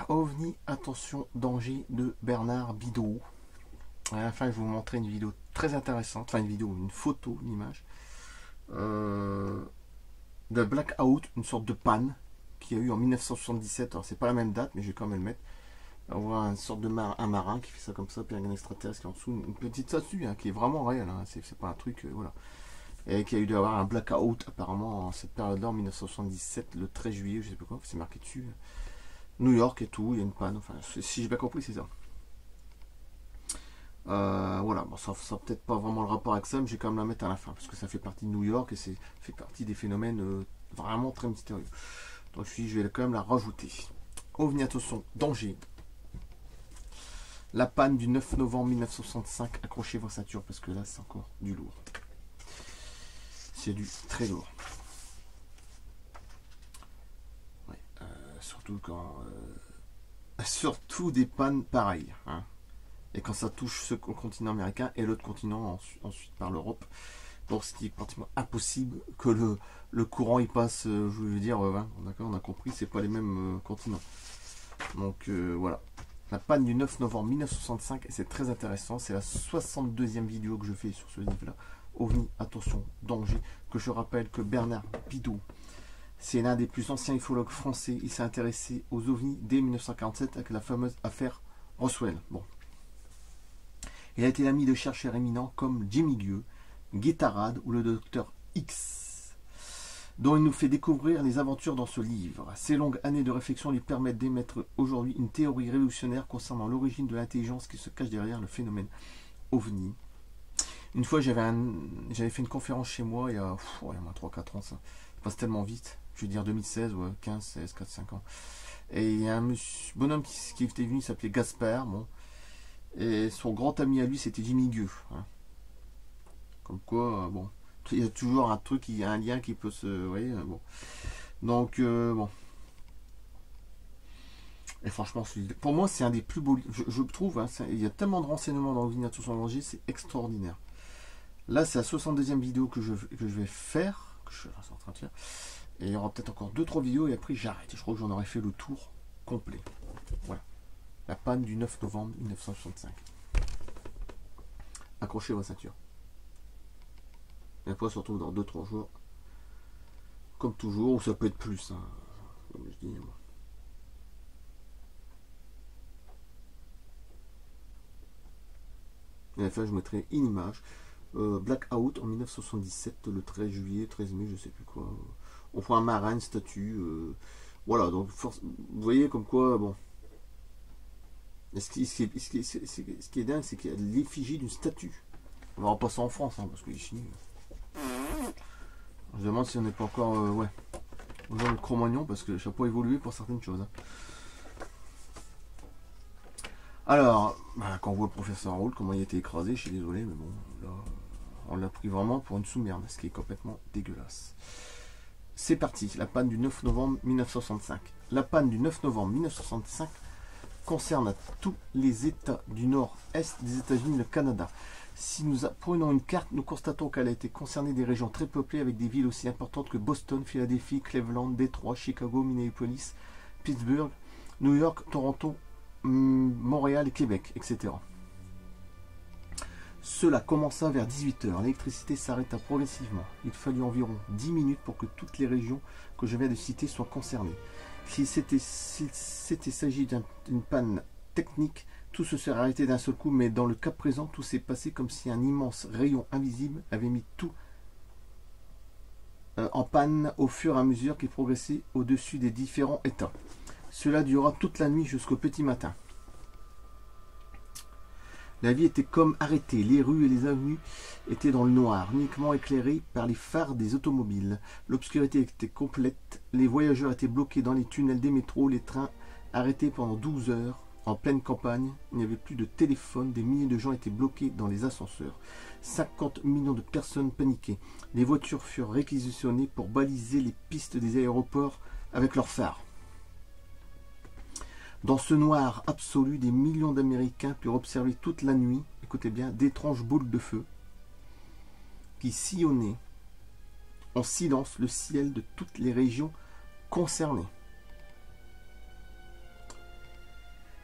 OVNI, attention, danger de Bernard Bidot. À la fin, je vais vous montrer une vidéo très intéressante, enfin une vidéo, une photo, une image de blackout, une sorte de panne qu'il y a eu en 1977. Alors c'est pas la même date, mais je vais quand même le mettre. On voit une sorte de un marin qui fait ça comme ça, puis un extraterrestre qui est en dessous, une petite statue qui est vraiment réelle, c'est pas un truc, voilà. Et qui a eu dû avoir un blackout apparemment en cette période-là, en 1977, le 13 juillet, je sais pas quoi, c'est marqué dessus. New York et tout, il y a une panne, enfin, si j'ai bien compris, c'est ça. Voilà, bon, ça peut-être pas vraiment le rapport avec ça, mais j'ai quand même la mettre à la fin, parce que ça fait partie de New York et c'est fait partie des phénomènes vraiment très mystérieux. Donc je vais quand même la rajouter. OVNI, attention, danger. La panne du 9 novembre 1965, accrochez vos ceintures, parce que là c'est encore du lourd. C'est du très lourd. Ouais, surtout quand... surtout des pannes pareilles. Et quand ça touche ce continent américain et l'autre continent ensuite par l'Europe. Donc ce qui est pratiquement impossible que le courant il passe, je veux dire, d'accord, on a compris, c'est pas les mêmes continents. Donc voilà. La panne du 9 novembre 1965, et c'est très intéressant, c'est la 62e vidéo que je fais sur ce livre-là. OVNI, attention, danger, que je rappelle que Bernard Bidot, c'est l'un des plus anciens ufologues français. Il s'est intéressé aux ovnis dès 1947 avec la fameuse affaire Roswell. Bon. Il a été l'ami de chercheurs éminents comme Jimmy Gueux, Guy Tarade ou le docteur X, dont il nous fait découvrir les aventures dans ce livre. Ces longues années de réflexion lui permettent d'émettre aujourd'hui une théorie révolutionnaire concernant l'origine de l'intelligence qui se cache derrière le phénomène OVNI. Une fois, j'avais fait une conférence chez moi il y a moins 3-4 ans, ça passe tellement vite. Je veux dire 2016, 15, 16, 4, 5 ans. Et il y a un bonhomme qui était venu, il s'appelait Gaspard, bon. Et son grand ami à lui, c'était Jimmy Gueux. Comme quoi, bon, il y a toujours un truc, il y a un lien qui peut se... Vous voyez, bon. Donc, bon. Et franchement, pour moi, c'est un des plus beaux livres. Je trouve, il y a tellement de renseignements dans OVNI, attention en danger, c'est extraordinaire. Là, c'est la 62e vidéo que je vais faire, que je suis en train de faire. Et il y aura peut-être encore 2-3 vidéos, et après, j'arrête. Je crois que j'en aurais fait le tour complet. Voilà. La panne du 9 novembre 1965. Accrochez vos ceintures. Et après, on se retrouve dans 2-3 jours. Comme toujours, ou ça peut être plus. Comme je dis. Et à la fin, je mettrai une image. Blackout en 1977, le 13 juillet, 13 mai, je sais plus quoi. On prend un marin, une statue. Voilà, donc vous voyez comme quoi, bon. Ce qui est dingue, c'est qu'il y a l'effigie d'une statue. On va repasser en France, parce que ici. Je me demande si on n'est pas encore aux gens de Cro-Magnon, parce que le chapeau a évolué pour certaines choses. Alors, quand on voit le professeur Raoult, comment il a été écrasé, je suis désolé, mais bon, là, on l'a pris vraiment pour une sous-merde, ce qui est complètement dégueulasse. C'est parti, la panne du 9 novembre 1965. La panne du 9 novembre 1965 concerne tous les États du nord-est des États-Unis et le Canada. Si nous prenons une carte, nous constatons qu'elle a été concernée des régions très peuplées avec des villes aussi importantes que Boston, Philadelphie, Cleveland, Détroit, Chicago, Minneapolis, Pittsburgh, New York, Toronto, Montréal et Québec, etc. Cela commença vers 18 h. L'électricité s'arrêta progressivement. Il fallut environ 10 minutes pour que toutes les régions que je viens de citer soient concernées. S'il s'était s'agit d'une panne technique, tout se serait arrêté d'un seul coup, mais dans le cas présent, tout s'est passé comme si un immense rayon invisible avait mis tout en panne au fur et à mesure qu'il progressait au-dessus des différents états. Cela dura toute la nuit jusqu'au petit matin. La vie était comme arrêtée, les rues et les avenues étaient dans le noir, uniquement éclairées par les phares des automobiles. L'obscurité était complète, les voyageurs étaient bloqués dans les tunnels des métros, les trains arrêtés pendant 12 heures. En pleine campagne, il n'y avait plus de téléphone, des milliers de gens étaient bloqués dans les ascenseurs. 50 millions de personnes paniquaient. Les voitures furent réquisitionnées pour baliser les pistes des aéroports avec leurs phares. Dans ce noir absolu, des millions d'Américains purent observer toute la nuit, écoutez bien, d'étranges boules de feu qui sillonnaient en silence le ciel de toutes les régions concernées.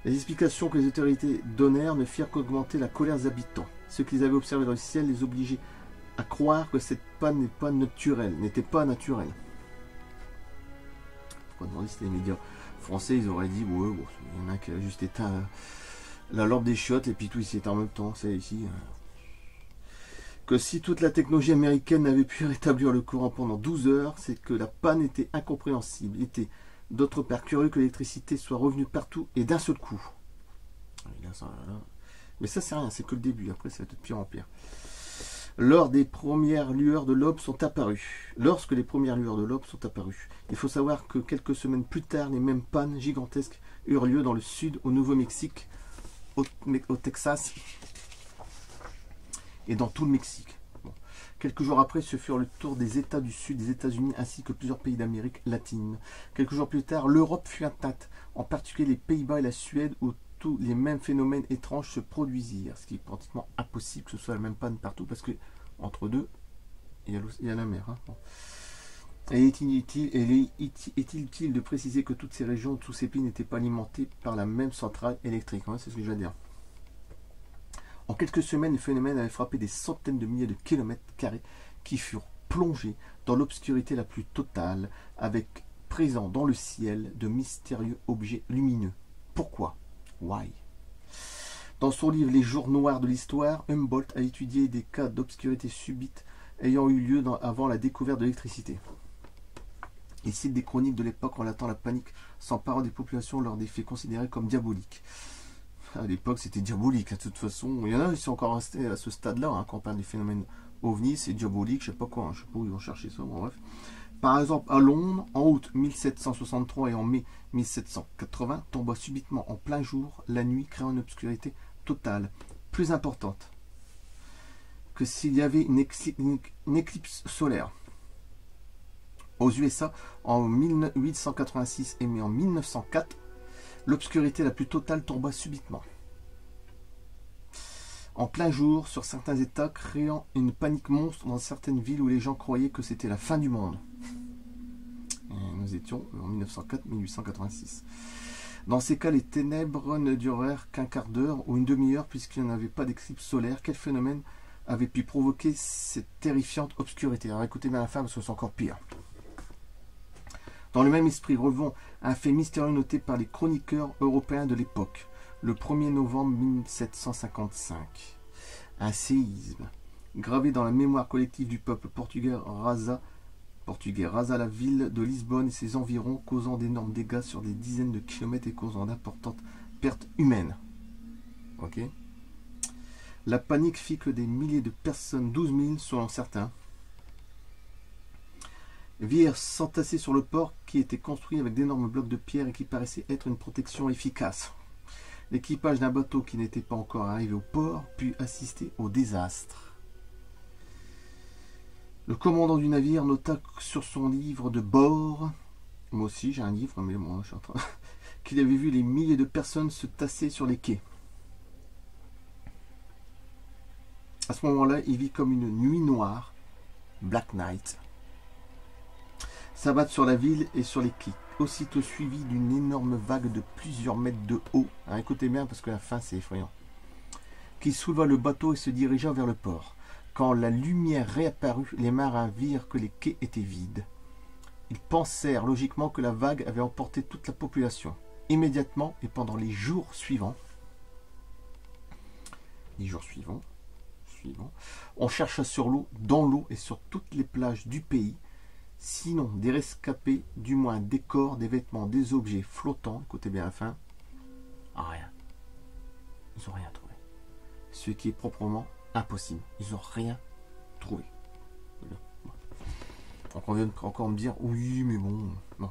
Les explications que les autorités donnèrent ne firent qu'augmenter la colère des habitants. Ceux qu'ils avaient observés dans le ciel les obligeaient à croire que cette panne n'était pas naturelle. Pourquoi demander si les médias français, ils auraient dit, ouais, bon, il y en a qui a juste éteint la lampe des chiottes et puis tout ici est en même temps, c'est ici. Que si toute la technologie américaine n'avait pu rétablir le courant pendant 12 heures, c'est que la panne était incompréhensible. Il était d'autre part curieux que l'électricité soit revenue partout et d'un seul coup. Mais ça c'est rien, c'est que le début, après ça va être de pire en pire. Lorsque les premières lueurs de l'aube sont apparues, il faut savoir que quelques semaines plus tard, les mêmes pannes gigantesques eurent lieu dans le sud, au Nouveau-Mexique, au Texas et dans tout le Mexique. Bon. Quelques jours après, ce furent le tour des États du Sud, des États-Unis ainsi que plusieurs pays d'Amérique latine. Quelques jours plus tard, l'Europe fut atteinte, en particulier les Pays-Bas et la Suède, où tous les mêmes phénomènes étranges se produisirent, ce qui est pratiquement impossible que ce soit la même panne partout, parce que entre deux, il y a la mer. Hein. Bon. Et est-il utile de préciser que toutes ces régions, tous ces pays n'étaient pas alimentés par la même centrale électrique, hein, c'est ce que je vais dire. En quelques semaines, le phénomène avait frappé des centaines de milliers de kilomètres carrés qui furent plongés dans l'obscurité la plus totale, avec présent dans le ciel de mystérieux objets lumineux. Pourquoi? Why? Dans son livre Les jours noirs de l'histoire, Humboldt a étudié des cas d'obscurité subite ayant eu lieu avant la découverte de l'électricité. Il cite des chroniques de l'époque relatant la panique s'emparant des populations lors des faits considérés comme diaboliques. À l'époque, c'était diabolique, de toute façon. Il y en a qui sont encore restés à ce stade-là, hein, quand on parle des phénomènes ovnis, c'est diabolique, je sais pas quoi, hein, je sais pas où ils vont chercher ça, bon, bref. Par exemple, à Londres, en août 1763 et en mai 1780, tomba subitement en plein jour la nuit, créant une obscurité totale, plus importante que s'il y avait une éclipse solaire. Aux USA, en 1886 et en 1904, l'obscurité la plus totale tomba subitement. En plein jour, sur certains États, créant une panique monstre dans certaines villes où les gens croyaient que c'était la fin du monde. Et nous étions en 1904-1886. Dans ces cas, les ténèbres ne durèrent qu'un quart d'heure ou une demi-heure puisqu'il n'y avait pas d'éclipse solaire. Quel phénomène avait pu provoquer cette terrifiante obscurité? Alors écoutez bien la fin parce que c'est encore pire. Dans le même esprit, relevons un fait mystérieux noté par les chroniqueurs européens de l'époque. Le 1er novembre 1755, un séisme gravé dans la mémoire collective du peuple portugais rasa la ville de Lisbonne et ses environs, causant d'énormes dégâts sur des dizaines de kilomètres et causant d'importantes pertes humaines. Ok. La panique fit que des milliers de personnes, 12 000 selon certains, virent s'entasser sur le port qui était construit avec d'énormes blocs de pierre et qui paraissait être une protection efficace. L'équipage d'un bateau qui n'était pas encore arrivé au port put assister au désastre. Le commandant du navire nota sur son livre de bord, moi aussi j'ai un livre, mais moi je suis en train, qu'il avait vu les milliers de personnes se tasser sur les quais. À ce moment-là, il vit comme une nuit noire, Black Night, s'abattre sur la ville et sur les quais, aussitôt suivi d'une énorme vague de plusieurs mètres de haut. Alors, écoutez bien parce que la fin c'est effrayant. Qui souleva le bateau et se dirigea vers le port. Quand la lumière réapparut, les marins virent que les quais étaient vides. Ils pensèrent logiquement que la vague avait emporté toute la population. Immédiatement et pendant les jours suivants, on chercha sur l'eau, dans l'eau et sur toutes les plages du pays. Sinon des rescapés, du moins des corps, des vêtements, des objets flottants. Écoutez bien la fin. Rien. Ils n'ont rien trouvé. Ce qui est proprement impossible. Ils n'ont rien trouvé. Donc on vient encore me dire, oui, mais bon, non.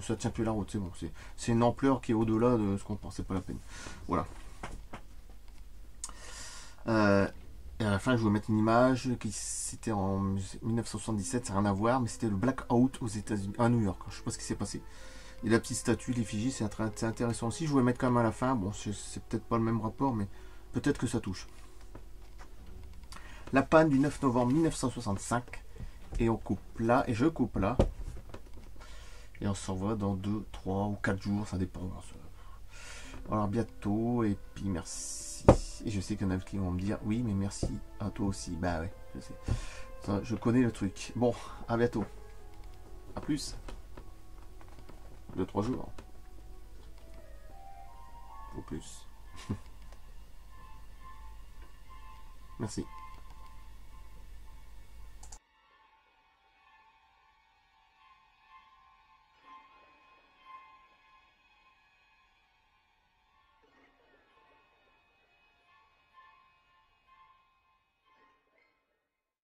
Ça tient plus la route, c'est bon. C'est une ampleur qui est au-delà de ce qu'on pensait, pas la peine. Voilà. Et à la fin, je vais mettre une image qui c'était en 1977, ça n'a rien à voir, mais c'était le blackout aux États-Unis, à New York. Je ne sais pas ce qui s'est passé. Et la petite statue, l'effigie, c'est intéressant aussi. Je vais mettre quand même à la fin. Bon, c'est peut-être pas le même rapport, mais peut-être que ça touche. La panne du 9 novembre 1965. Et on coupe là, et je coupe là. Et on s'en va dans 2, 3 ou 4 jours, ça dépend. Alors bientôt, et puis merci. Et je sais qu'il y en a qui vont me dire oui, mais merci à toi aussi. Bah ouais, je sais. Ça, je connais le truc. Bon, à bientôt. À plus. 2-3 jours. Ou plus. Merci.